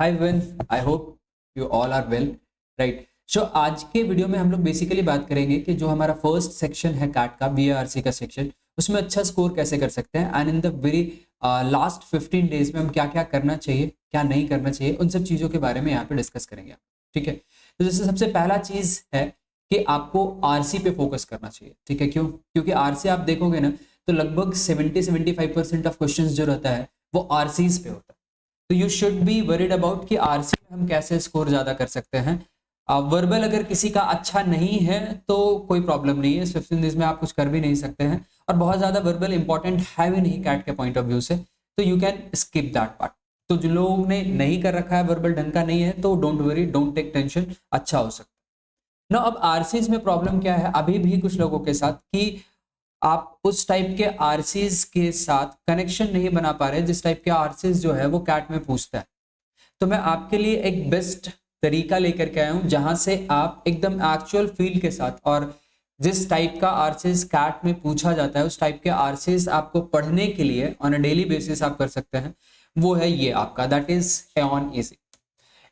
Hi one, I hope you all are well, right. So आज के video में हम लोग बेसिकली बात करेंगे कि जो हमारा फर्स्ट सेक्शन है कैट का, बीएआरसी का सेक्शन, उसमें अच्छा स्कोर कैसे कर सकते हैं and in the very last 15 days में हम क्या क्या करना चाहिए, क्या नहीं करना चाहिए, उन सब चीज़ों के बारे में यहाँ पे डिस्कस करेंगे। ठीक है, तो जैसे सबसे पहला चीज़ है कि आपको आरसी पे फोकस करना चाहिए। ठीक है, क्यों? क्योंकि आरसी आप देखोगे ना तो लगभग 70-75% ऑफ क्वेश्चन जो रहता है वो आरसीज पे होता है। तो you should be worried about कि आरसी में हम कैसे स्कोर ज्यादा कर सकते हैं। वर्बल अगर किसी का अच्छा नहीं है तो कोई प्रॉब्लम नहीं है, 15 डेज में आप कुछ कर भी नहीं सकते हैं और बहुत ज्यादा वर्बल इंपॉर्टेंट है भी नहीं कैट के पॉइंट ऑफ व्यू से, तो you can skip that part. तो जिन लोगों ने नहीं कर रखा है, वर्बल ढंग का नहीं है, तो don't worry, don't take tension, अच्छा हो सकता है ना। अब आरसीज में प्रॉब्लम क्या है अभी भी कुछ लोगों के साथ कि आप उस टाइप के आरसीज के साथ कनेक्शन नहीं बना पा रहे जिस टाइप के आरसीज जो है वो कैट में पूछता है। तो मैं आपके लिए एक बेस्ट तरीका लेकर के आया हूं जहां से आप एकदम एक्चुअल फील के साथ और जिस टाइप का आरसीज कैट में पूछा जाता है उस टाइप के आरसीज आपको पढ़ने के लिए ऑन अ डेली बेसिस आप कर सकते हैं। वो है ये आपका, दैट इज एऑन इजी।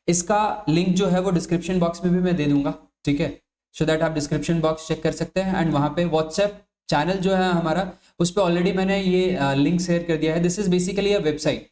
इसका लिंक जो है वो डिस्क्रिप्शन बॉक्स में भी मैं दे दूंगा। ठीक है, सो दैट आप डिस्क्रिप्शन बॉक्स चेक कर सकते हैं एंड वहां पे व्हाट्सएप चैनल जो है हमारा, उस पर ऑलरेडी मैंने ये लिंक शेयर कर दिया है। This is basically a website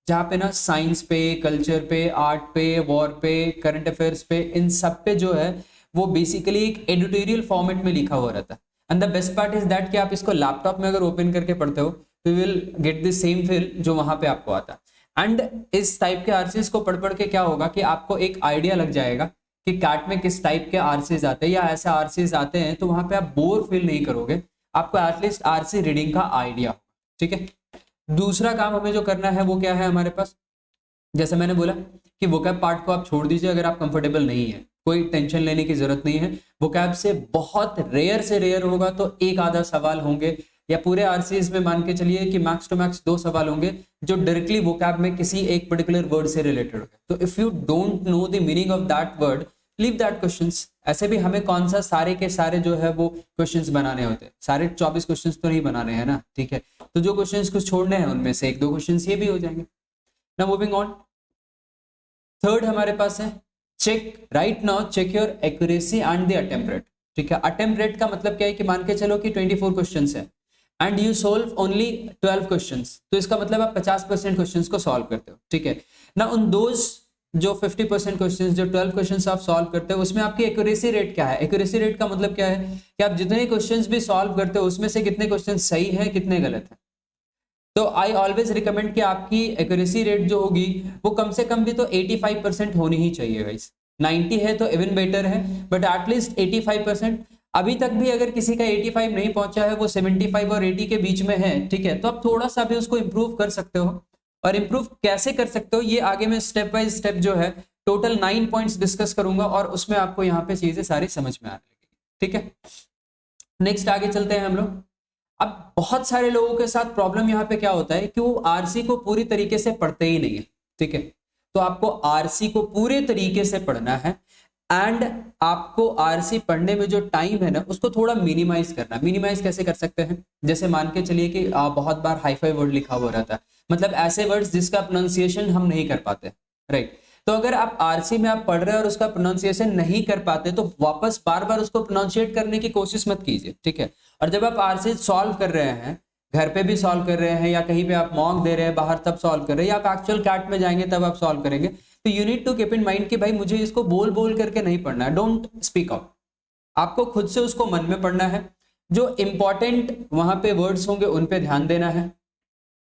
जहाँ पे ना साइंस पे, कल्चर पे, आर्ट पे, वॉर पे, करंट अफेयर्स पे, इन सब पे जो है वो बेसिकली एक एडिटोरियल फॉर्मेट में लिखा हुआ रहता है। And the best part is that कि आप इसको लैपटॉप में अगर ओपन करके पढ़ते हो तो will get the same feel जो वहां पे आपको आता है। एंड इस टाइप के आरसीज को पढ़ पढ़ के क्या होगा कि आपको एक आइडिया लग जाएगा कि कैट में किस टाइप के आरसीज आते हैं या ऐसे आरसीज आते हैं, तो वहां पे आप बोर फील नहीं करोगे, आपको एटलीस्ट आरसी रीडिंग का आइडिया। ठीक है, दूसरा काम हमें जो करना है वो क्या है हमारे पास, जैसे मैंने बोला कि वोकैब पार्ट को आप छोड़ दीजिए अगर आप कंफर्टेबल नहीं है, कोई टेंशन लेने की जरूरत नहीं है। वोकैब से बहुत रेयर से रेयर होगा तो एक आधा सवाल होंगे, या पूरे आरसीएस में मान के चलिए कि मैक्स टू मैक्स 2 सवाल होंगे जो डायरेक्टली वोकैब में किसी एक पर्टिकुलर वर्ड से रिलेटेड होंगे। तो if you don't know the meaning of that word, leave that questions. ऐसे भी हमें कौन सा सारे के सारे जो है वो क्वेश्चंस बनाने होते हैं, सारे 24 क्वेश्चंस तो नहीं बनाने हैं ना। ठीक है, तो जो क्वेश्चंस कुछ छोड़ने हैं उनमें से 1-2 क्वेश्चंस ये भी हो जाएंगे। नाउ मूविंग ऑन, थर्ड हमारे पास है check, right now check your accuracy and the attempt rate. ठीक है, अटेम्प्ट रेट का मतलब क्या है कि मान के चलो कि 24 क्वेश्चंस है and you solve only 12 questions, तो इसका मतलब आप 50% क्वेश्चंस को सॉल्व करते हो। ठीक है ना, उन दोज जो 50% क्वेश्चंस, जो 12 क्वेश्चंस आप सॉल्व करते हो उसमें आपकी एक्यूरेसी रेट क्या है। एक्यूरेसी रेट का मतलब क्या है कि आप जितने क्वेश्चंस भी सॉल्व करते हो उसमें से कितने क्वेश्चन सही है, कितने गलत है। तो आई ऑलवेज रिकमेंड कि आपकी एक्यूरेसी रेट जो होगी वो कम से कम भी तो 85% होनी ही चाहिए गाइस। 90 है तो इवन बेटर है, बट एटलीस्ट 85%। अभी तक भी अगर किसी का 85 नहीं पहुंचा है, वो 75 और 80 के बीच में है, ठीक है, तो आप थोड़ा सा भी उसको इंप्रूव कर सकते हो। और इंप्रूव कैसे कर सकते हो ये आगे मैं स्टेप बाय स्टेप जो है टोटल 9 पॉइंट्स डिस्कस करूंगा और उसमें आपको यहाँ पे चीजें सारी समझ में आने लगेगी। ठीक है, नेक्स्ट आगे चलते हैं हम लोग। अब बहुत सारे लोगों के साथ प्रॉब्लम यहाँ पे क्या होता है कि वो आरसी को पूरी तरीके से पढ़ते ही नहीं है। ठीक है, तो आपको आरसी को पूरे तरीके से पढ़ना है एंड आपको आरसी पढ़ने में जो टाइम है ना उसको थोड़ा मिनिमाइज करना। मिनिमाइज कैसे कर सकते हैं, जैसे मान के चलिए कि बहुत बार हाईफाई वर्ड लिखा हुआ रहता है, मतलब ऐसे वर्ड्स जिसका प्रोनाउंसिएशन हम नहीं कर पाते, राइट। तो अगर आप आरसी में आप पढ़ रहे हैं और उसका प्रोनाउंसिएशन नहीं कर पाते तो वापस बार बार उसको प्रोनाउंशिएट करने की कोशिश मत कीजिए। ठीक है, और जब आप आरसी सॉल्व कर रहे हैं, घर पे भी सॉल्व कर रहे हैं या कहीं पे आप मॉक दे रहे हैं बाहर तब सॉल्व कर रहे हैं, या आप एक्चुअल कैट में जाएंगे तब आप सॉल्व करेंगे, तो you need to keep in mind कि भाई मुझे इसको बोल बोल करके नहीं पढ़ना है, डोंट स्पीक आउट। आपको खुद से उसको मन में पढ़ना है। जो इंपॉर्टेंट वहां पे वर्ड्स होंगे उन पे ध्यान देना है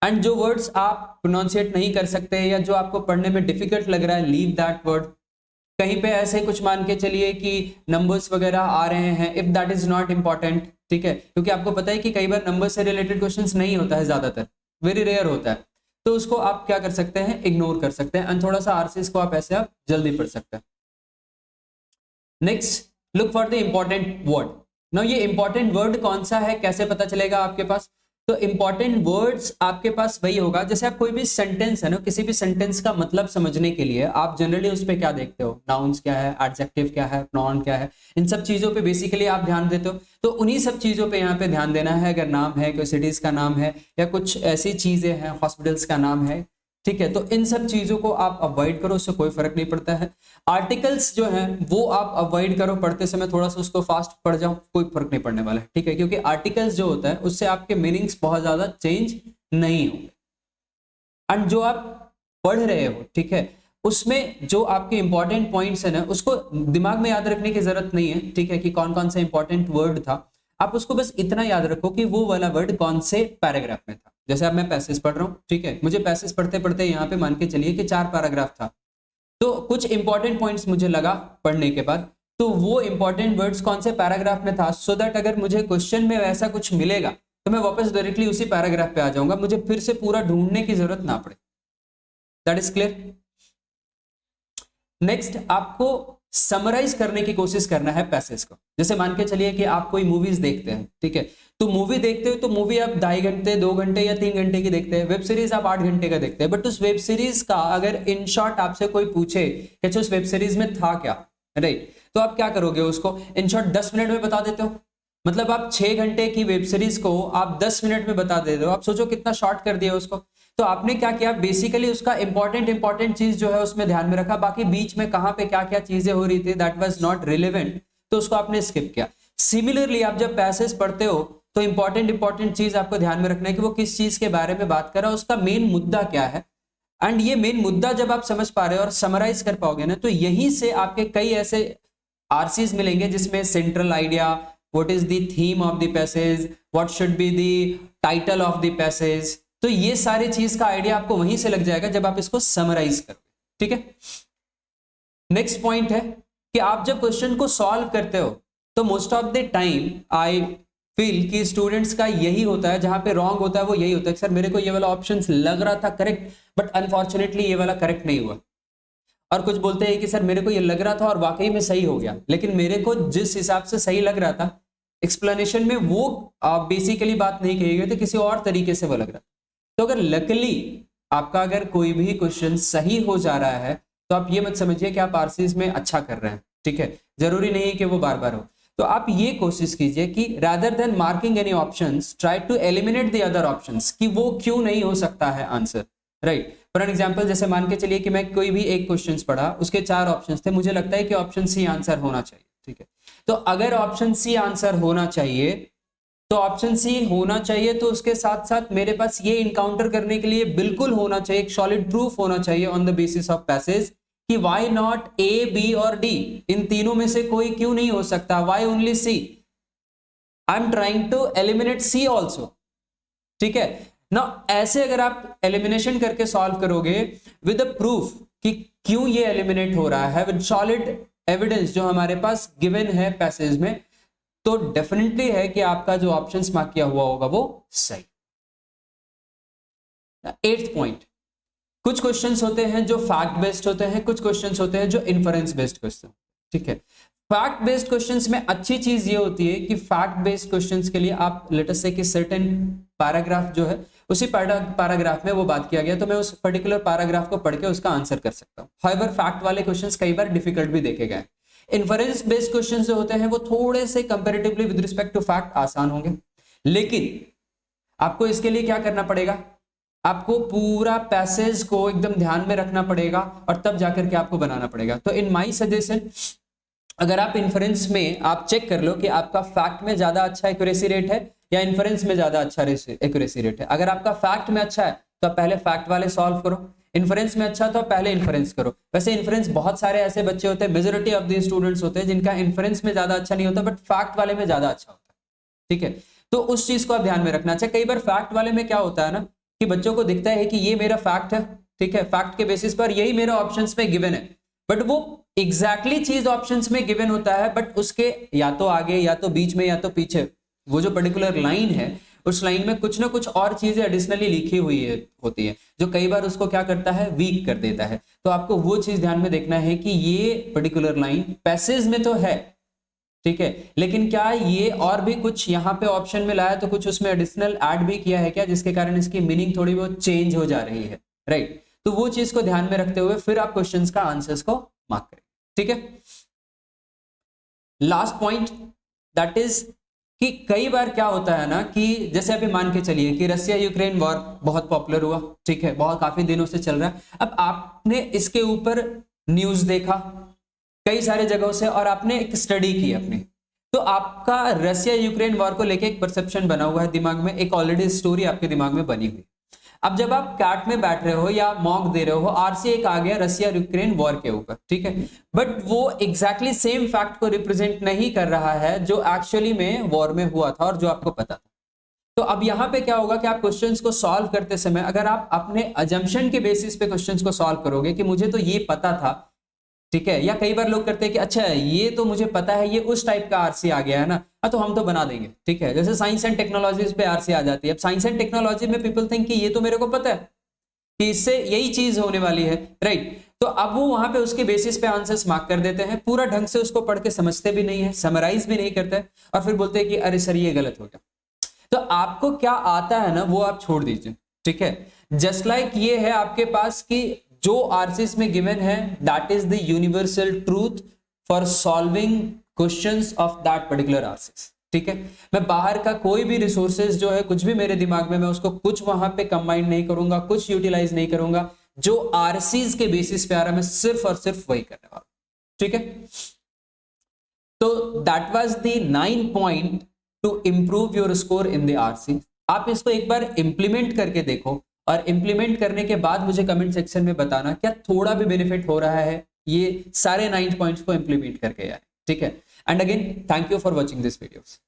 एंड जो वर्ड्स आप प्रोनाउंशिएट नहीं कर सकते या जो आपको पढ़ने में डिफिकल्ट लग रहा है, लीव दैट वर्ड। कहीं पे ऐसे कुछ मान के चलिए कि नंबर्स वगैरह आ रहे हैं, if that is not important. ठीक है, क्योंकि आपको पता है कि कई बार नंबर से रिलेटेड क्वेश्चंस नहीं होता है, ज्यादातर वेरी रेयर होता है, तो उसको आप क्या कर सकते हैं, इग्नोर कर सकते हैं एंड थोड़ा सा आरसीएस को आप ऐसे आप जल्दी पढ़ सकते हैं। Next, look for the important word. Now ये इंपॉर्टेंट वर्ड कौन सा है, कैसे पता चलेगा आपके पास, तो इंपॉर्टेंट वर्ड्स आपके पास वही होगा, जैसे आप कोई भी सेंटेंस है ना, किसी भी सेंटेंस का मतलब समझने के लिए आप जनरली उस पर क्या देखते हो, नाउन्स क्या है, एडजेक्टिव क्या है, प्रोनाउन क्या है, इन सब चीजों पे बेसिकली आप ध्यान देते हो। तो उन्हीं सब चीजों पे यहाँ पे ध्यान देना है। अगर नाम है, कोई सिटीज का नाम है या कुछ ऐसी चीजें हैं, हॉस्पिटल्स का नाम है, ठीक है, तो इन सब चीजों को आप अवॉइड करो, उससे कोई फर्क नहीं पड़ता है। आर्टिकल्स जो हैं वो आप अवॉइड करो, पढ़ते समय थोड़ा सा उसको फास्ट पढ़ जाओ, कोई फर्क नहीं पड़ने वाला है, ठीक है, क्योंकि आर्टिकल्स जो होता है उससे आपके मीनिंग्स बहुत ज्यादा चेंज नहीं होंगे। एंड जो आप पढ़ रहे हो, ठीक है, उसमें जो आपके इंपॉर्टेंट पॉइंट्स है ना, उसको दिमाग में याद रखने की जरूरत नहीं है, ठीक है, कि कौन कौन सा इंपॉर्टेंट वर्ड था। आप उसको बस इतना याद रखो कि वो वाला वर्ड कौन से पैराग्राफ में था। जैसे अब मैं पैसेज पढ़ रहा हूँ, ठीक है, मुझे पैसेज पढ़ते पढ़ते यहाँ पे मान के चलिए कि 4 पैराग्राफ था, तो कुछ इंपॉर्टेंट पॉइंट्स मुझे लगा पढ़ने के बाद, तो वो इंपॉर्टेंट वर्ड्स कौन से पैराग्राफ में था, सो दैट अगर मुझे क्वेश्चन में वैसा कुछ मिलेगा तो मैं वापस डायरेक्टली उसी पैराग्राफ पे आ जाऊंगा, मुझे फिर से पूरा ढूंढने की जरूरत ना पड़े। That is clear. नेक्स्ट, आपको समराइज करने की कोशिश करना है पैसेज को। जैसे मान के चलिए कि आप कोई मूवीज देखते हैं, ठीक है, तो मूवी देखते हो तो मूवी आप 2.5 घंटे 2 घंटे या 3 घंटे की देखते हैं, वेब सीरीज आप 8 घंटे का देखते हैं, बट उस वेब सीरीज का अगर इन शॉर्ट आपसे कोई पूछे कि अच्छा उस वेब सीरीज में था क्या, राइट, तो आप क्या करोगे, उसको इन शॉर्ट 10 मिनट में बता देते हो। मतलब आप 6 घंटे की वेब सीरीज को आप 10 मिनट में बता देते हो, आप सोचो कितना शॉर्ट कर दिया उसको। तो आपने क्या किया, बेसिकली उसका इंपॉर्टेंट चीज जो है उसमें ध्यान में रखा, बाकी बीच में कहां पे क्या क्या चीजें हो रही थी दैट वाज नॉट रिलेवेंट, तो उसको आपने स्किप किया। सिमिलरली आप जब पैसेज पढ़ते हो तो इंपॉर्टेंट चीज आपको ध्यान में रखना है कि वो किस चीज के बारे में बात कर रहा है, उसका मेन मुद्दा क्या है। एंड ये मेन मुद्दा जब आप समझ पा रहे हो और समराइज कर पाओगे ना, तो यहीं से आपके कई ऐसे आरसीज मिलेंगे जिसमें central idea, what is the theme of the passage, what should be the title of the passage, तो ये सारी चीज का आइडिया आपको वहीं से लग जाएगा जब आप इसको समराइज करोगे, ठीक है। नेक्स्ट पॉइंट है कि आप जब क्वेश्चन को सॉल्व करते हो तो most of the time I feel कि स्टूडेंट्स का यही होता है, जहां पे रॉन्ग होता है वो यही होता है, सर मेरे को ये वाला ऑप्शन लग रहा था करेक्ट, बट अनफॉर्चुनेटली ये वाला करेक्ट नहीं हुआ। और कुछ बोलते हैं कि सर मेरे को ये लग रहा था और वाकई में सही हो गया, लेकिन मेरे को जिस हिसाब से सही लग रहा था एक्सप्लेनेशन में वो बेसिकली बात नहीं कही गई थी, किसी और तरीके से वो लग रहा था। तो अगर लकली आपका अगर कोई भी क्वेश्चन सही हो जा रहा है तो आप ये मत समझिए कि आप आरसीएस में अच्छा कर रहे हैं, ठीक है, जरूरी नहीं कि वो बार बार हो। तो आप ये कोशिश कीजिए कि rather than marking any options try to eliminate the other options, कि वो क्यों नहीं हो सकता है answer, right. For an example, जैसे मान के चलिए कि मैं कोई भी एक क्वेश्चन पढ़ा, उसके 4 ऑप्शंस थे, मुझे लगता है कि ऑप्शन सी आंसर होना चाहिए, ठीक है, तो अगर ऑप्शन सी आंसर होना चाहिए तो ऑप्शन सी होना चाहिए, तो उसके साथ साथ मेरे पास ये इनकाउंटर करने के लिए बिल्कुल होना चाहिए, एक सॉलिड प्रूफ होना चाहिए on the basis of passage कि व्हाई नॉट ए, बी और डी, इन तीनों में से कोई क्यों नहीं हो सकता, why only C, I am trying to eliminate C also, ठीक है ना। ऐसे अगर आप एलिमिनेशन करके सॉल्व करोगे विद अ प्रूफ कि क्यों ये एलिमिनेट हो रहा है, विद सॉलिड एविडेंस जो हमारे पास गिवन है पैसेज में, तो डेफिनेटली है कि आपका जो ऑप्शंस मार्क किया हुआ होगा वो सही। 8th पॉइंट, कुछ क्वेश्चंस होते हैं जो फैक्ट बेस्ड होते हैं, कुछ क्वेश्चंस होते हैं जो इन्फरेंस बेस्ड क्वेश्चन, ठीक है। फैक्ट बेस्ड क्वेश्चंस में अच्छी चीज ये होती है कि फैक्ट बेस्ड क्वेश्चंस के लिए आप लेट अस से कि सर्टेन पैराग्राफ जो है उसी पैराग्राफ में वो बात किया गया, तो मैं उस पर्टिकुलर पैराग्राफ को पढ़ के उसका आंसर कर सकता हूं। हाउएवर फैक्ट वाले क्वेश्चंस कई बार डिफिकल्ट भी देखे गए। इन्फरेंस बेस्ड क्वेश्चन जो होते हैं वो थोड़े से comparatively with respect to fact आसान होंगे, लेकिन आपको इसके लिए क्या करना पड़ेगा, आपको पूरा पैसेज को एकदम ध्यान में रखना पड़ेगा और तब जाकर के आपको बनाना पड़ेगा। तो इन माय सजेशन, अगर आप इन्फरेंस में आप चेक कर लो कि आपका फैक्ट में ज्यादा अच्छा एक्यूरेसी रेट है या इन्फरेंस में ज्यादा अच्छा एक्यूरेसी रेट है। अगर आपका फैक्ट में अच्छा है तो आप पहले फैक्ट वाले सॉल्व करो, इन्फ्रेंस में अच्छा तो पहले इन्फ्रेंस करो। वैसे इन्फ्रेंस बहुत सारे ऐसे बच्चे होते हैं, मेजोरिटी ऑफ द स्टूडेंट्स होते हैं जिनका इन्फ्रेंस में ज्यादा अच्छा नहीं होता बट फैक्ट वाले में ज्यादा अच्छा होता है, ठीक है। तो उस चीज को आप ध्यान में रखना। अच्छा, कई बार फैक्ट वाले में क्या होता है ना कि बच्चों को दिखता है कि ये मेरा फैक्ट है, ठीक है, फैक्ट के बेसिस पर यही मेरा ऑप्शंस में गिवन है, बट वो एग्जैक्टली चीज ऑप्शंस में गिवन होता है, बट उसके या तो आगे या तो बीच में या तो पीछे वो जो पर्टिकुलर लाइन है उस लाइन में कुछ ना कुछ और चीजें एडिशनली लिखी हुई होती है जो कई बार उसको क्या करता है, वीक कर देता है। तो आपको वो चीज ध्यान में देखना है कि ये पर्टिकुलर लाइन पैसेज में तो है, ठीक है, लेकिन क्या ये और भी कुछ यहाँ पे ऑप्शन में लाया तो कुछ उसमें एडिशनल ऐड भी किया है क्या, जिसके कारण इसकी मीनिंग थोड़ी बहुत चेंज हो जा रही है, राइट। तो वो चीज को ध्यान में रखते हुए फिर आप क्वेश्चंस का आंसर्स को मार्क करें, ठीक है। लास्ट पॉइंट दैट इज कि कई बार क्या होता है ना कि जैसे अभी मान के चलिए कि रसिया यूक्रेन वॉर बहुत पॉपुलर हुआ, ठीक है, बहुत काफी दिनों से चल रहा है। अब आपने इसके ऊपर न्यूज देखा कई सारे जगहों से और आपने एक स्टडी की अपनी, तो आपका रसिया यूक्रेन वॉर को लेके एक परसेप्शन बना हुआ है दिमाग में, एक ऑलरेडी स्टोरी आपके दिमाग में बनी हुई। अब जब आप कैट में बैठ रहे हो या मॉक दे रहे हो, आरसी एक आ गया रसिया यूक्रेन वॉर के ऊपर, ठीक है, बट वो एग्जैक्टली सेम फैक्ट को रिप्रेजेंट नहीं कर रहा है जो एक्चुअली में वॉर में हुआ था और जो आपको पता था। तो अब यहां पे क्या होगा कि आप क्वेश्चंस को सॉल्व करते समय अगर आप अपने अजम्पशन के बेसिस पे क्वेश्चंस को सॉल्व करोगे कि मुझे तो ये पता था, ठीक है, या कई बार लोग करते हैं कि अच्छा ये तो मुझे पता है, ये उस टाइप का आरसी आ गया है ना, तो हम तो बना देंगे, ठीक है, जैसे साइंस एंड टेक्नोलॉजीज पे आरसी आ जाती है। अब साइंस एंड टेक्नोलॉजी में पीपल थिंक कि ये तो मेरे को पता है कि इससे यही चीज होने वाली है, राइट, तो अब वो वहां पे उसके बेसिस पे आंसर्स मार्क कर देते हैं, पूरा ढंग से उसको पढ़ के समझते भी नहीं है, समराइज भी नहीं करते हैं, और फिर बोलते हैं कि अरे सर ये गलत हो गया। तो आपको क्या आता है ना वो आप छोड़ दीजिए, ठीक है, जस्ट लाइक ये है आपके पास कि जो आरसीएस में गिवन है that is the universal truth for solving questions of that particular RCS, ठीक है। मैं बाहर का कोई भी रिसोर्सेज जो है कुछ भी मेरे दिमाग में, मैं उसको कुछ वहां पे कंबाइन नहीं करूंगा, कुछ यूटिलाइज नहीं करूंगा, जो आरसीज के बेसिस पे आ रहा है मैं सिर्फ और सिर्फ वही करने वाला, ठीक है। तो that was the 9 point two improve your score in the RC. आप इसको एक बार इंप्लीमेंट करके देखो और इंप्लीमेंट करने के बाद मुझे कमेंट सेक्शन में बताना क्या थोड़ा भी बेनिफिट हो रहा है ये सारे 9 पॉइंट्स को इंप्लीमेंट करके यार, ठीक है। And again thank you for watching this videos.